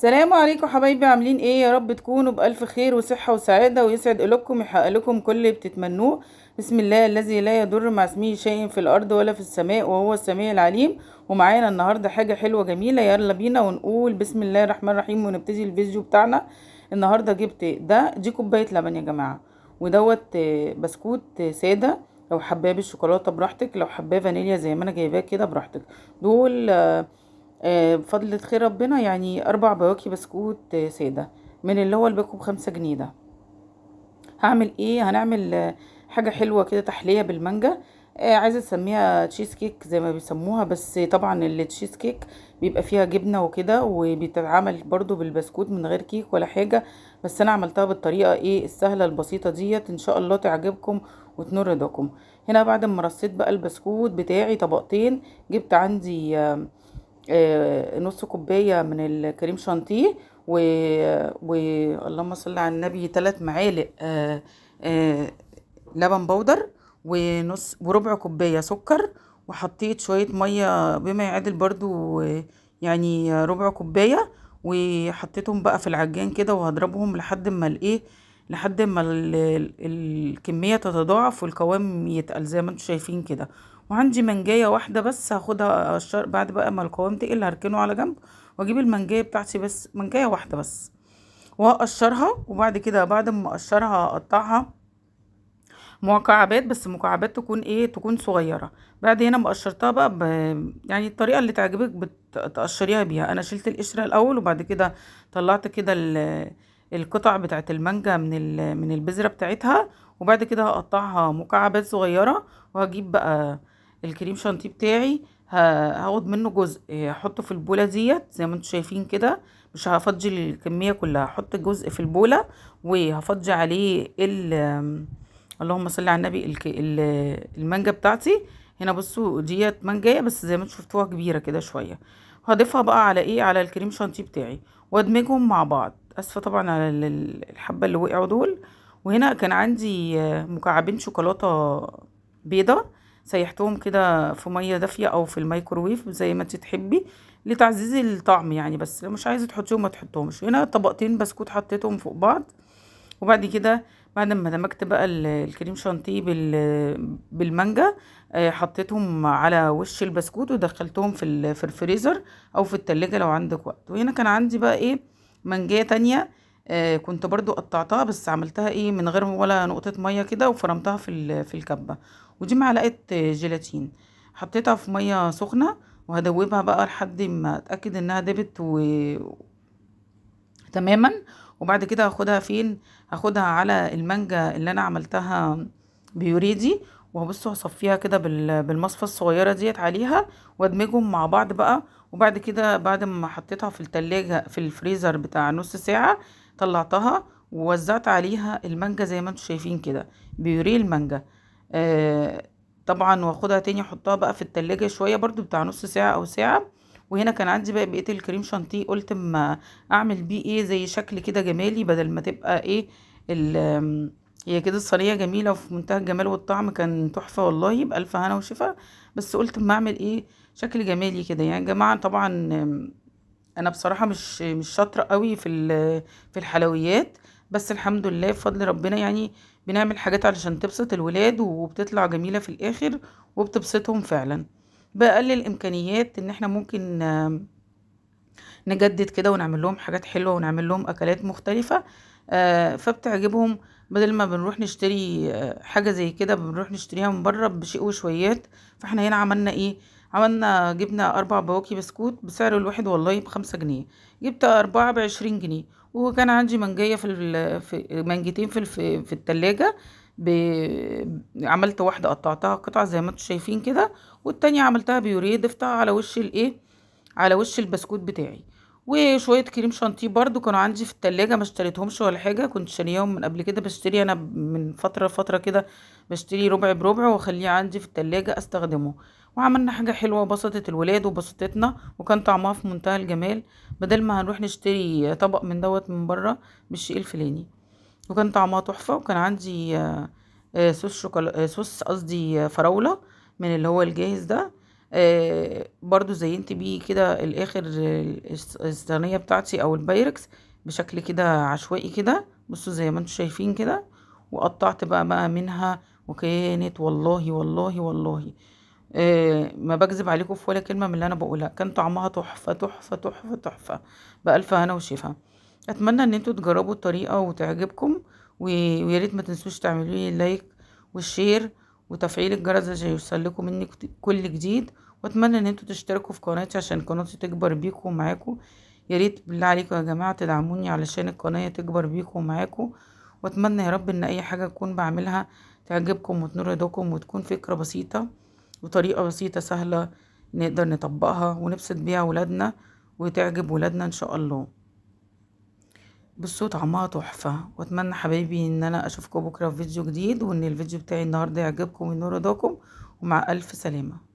السلام عليكم حبايبي، عاملين ايه؟ يا رب تكونوا بألف خير وصحة وسعادة، ويسعد قلوبكم، يحقق لكم كل اللي بتتمنوه. بسم الله الذي لا يضر مع اسمه شيء في الأرض ولا في السماء، وهو السميع العليم. ومعانا النهاردة حاجة حلوة جميلة، يلا بينا ونقول بسم الله الرحمن الرحيم ونبتدي الفيديو بتاعنا. النهاردة جبت دي كوباية لبن يا جماعة، ودوت بسكوت سادة. لو حباه بالشوكولاتة براحتك، لو حباه فانيليا زي ما انا جايباه كده براحتك. دول بفضل خير ربنا يعني 4 بواكي بسكوت سادة، من اللي هو الباكو ب5 جنيه ده. هعمل ايه؟ هنعمل حاجة حلوة كده، تحلية بالمانجا. عايزة تسميها تشيز كيك زي ما بيسموها، بس طبعا التشيز كيك بيبقى فيها جبنة وكده، وبتتعمل برضو بالبسكوت من غير كيك ولا حاجة. بس انا عملتها بالطريقة ايه السهلة البسيطة ديت، ان شاء الله تعجبكم وتنور رضاكم. هنا بعد ما رصيت بقى البسكوت بتاعي طبقتين، جبت عندي نص كوباية من الكريم شانتيه، و... اللهم صل على النبي 3 معالق لبن بودر، وربع كوباية سكر. وحطيت شوية مية بما يعادل برضو يعني ربع كوباية، وحطيتهم بقى في العجان كده، وهضربهم لحد ما الكمية تتضاعف والقوام يتقل زي ما انتم شايفين كده. وعندي منجاية واحدة بس هاخدها اقشر بعد بقى ما القوام تقل، هركنه على جنب واجيب المنجاية بتاعتي، بس منجاية واحدة بس، وهقشرها. وبعد كده بعد ما اقشرها اقطعها مكعبات، بس مكعبات تكون ايه، تكون صغيرة. بعد هنا ما قشرتها بقى يعني الطريقة اللي تعجبك بتقشريها بيها. انا شلت القشرة الاول، وبعد كده طلعت كده القطع بتاعت المانجا من البذرة بتاعتها. وبعد كده هقطعها مكعبات صغيرة، وهجيب بقى الكريم شانتيه بتاعي. هاخد منه جزء احطه في البولة ديت زي ما انتم شايفين كده. مش هفضي الكمية كلها، هحط جزء في البولة، وهفضي عليه اللهم صل على النبي المانجا بتاعتي. هنا بصوا ديت مانجايه، بس زي ما انتوا شفتوها كبيره كده شويه. هضيفها بقى على ايه، على الكريم شانتيه بتاعي، وادمجهم مع بعض. اسفه طبعا على الحبه اللي وقعوا دول. وهنا كان عندي مكعبين شوكولاته بيضه، سيحتهم كده في ميه دافيه او في الميكروويف زي ما انت تحبي، لتعزيز الطعم يعني. بس لو مش عايزه تحطيهم ما تحطهمش. هنا طبقتين بسكوت حطيتهم فوق بعض. وبعد كده بعد ما دمجت بقى الكريم شانتيه بالمانجا، حطيتهم على وش البسكوت، ودخلتهم في الفريزر او في التلاجة لو عندك وقت. وهنا كان عندي بقى ايه، مانجايه تانية. كنت برضو قطعتها، بس عملتها ايه من غير ولا نقطة مية كده، وفرمتها في الكبة. ودي معلقة جيلاتين، حطيتها في مية سخنة، وهدوبها بقى لحد ما اتأكد انها دبت تماما. وبعد كده هاخدها فين، هاخدها على المانجا اللي انا عملتها بيوريدي، وهبص هصفيها كده بالمصفى الصغيره ديت عليها، وادمجهم مع بعض بقى. وبعد كده بعد ما حطيتها في التلاجة في الفريزر بتاع نص ساعه، طلعتها ووزعت عليها المانجا زي ما انتم شايفين كده، بيوريه المانجا. آه طبعا، واخدها تاني احطها بقى في التلاجة شويه برضو بتاع نص ساعه او ساعه. وهنا كان عندي بقى بقيه الكريم شانتيه، قلت اما اعمل بيه ايه زي شكل كده جمالي، بدل ما تبقى ايه هي كده الصينيه جميله وفي منتهى الجمال، والطعم كان تحفه والله، بألف هنا وشفا. بس قلت اما اعمل ايه شكل جمالي كده يعني. يا جماعه طبعا انا بصراحه مش شاطره قوي في الحلويات، بس الحمد لله بفضل ربنا يعني بنعمل حاجات علشان تبسط الولاد، وبتطلع جميله في الاخر، وبتبسطهم فعلا. بأقل الامكانيات ان احنا ممكن نجدد كده ونعمل لهم حاجات حلوة، ونعمل لهم أكلات مختلفة فبتعجبهم. بدل ما بنروح نشتري حاجة زي كده، بنروح نشتريها من بره بشيء وشويات. فاحنا هنا عملنا ايه، جبنا 4 بواكي بسكوت بسعر الواحد والله ب5 جنيه. جبت 4 ب20 جنيه. وكان عندي منجية في منجتين في التلاجة. ب... عملت واحدة قطعتها قطع زي ما انتم شايفين كده، والتانية عملتها بيوريه، ضفتها على وش الايه، على وش البسكوت بتاعي. وشويه كريم شانتيه برضو كانوا عندي في التلاجة، ما اشتريتهمش ولا حاجه، كنت شاريهم من قبل كده. بشتري انا من فتره لفتره كده، بشتري ربع بربع واخليه عندي في التلاجة استخدمه. وعملنا حاجه حلوه بسطت الولاد وبسطتنا، وكان طعمها في منتهى الجمال، بدل ما هنروح نشتري طبق من دوت من بره بالشيء الفلاني. وكان طعمها تحفه. وكان عندي صوص قصدي فراوله من اللي هو الجاهز ده. برضو زينت بيه كده الاخر الصينية بتاعتي او البايركس بشكل كده عشوائي كده، بصوا زي ما انتم شايفين كده. وقطعت بقى منها، وكانت والله والله والله ما بكذب عليكم في ولا كلمة من اللي انا بقولها، كان طعمها تحفة تحفة تحفة تحفة، بألف هنا وشفا. اتمنى ان انتوا تجربوا الطريقة وتعجبكم، ويا ريت ما تنسوش تعملوا لي لايك والشير وتفعيل الجرس عشان يوصلكم مني كل جديد. واتمنى ان انتوا تشتركوا في قناتي عشان قناتي تكبر بيكم ومعاكم. يا ريت بالله عليكم يا جماعة تدعموني علشان القناة تكبر بيكم ومعاكم. واتمنى يا رب ان اي حاجة اكون بعملها تعجبكم وتنور ايدكم، وتكون فكرة بسيطة وطريقة بسيطة سهلة نقدر نطبقها ونبسط بيها ولادنا وتعجب ولادنا ان شاء الله. بصوا طعمها تحفة. واتمنى حبايبي ان انا اشوفكم بكرة في فيديو جديد، وان الفيديو بتاعي النهاردة يعجبكم وينور ايدكم، ومع الف سلامة.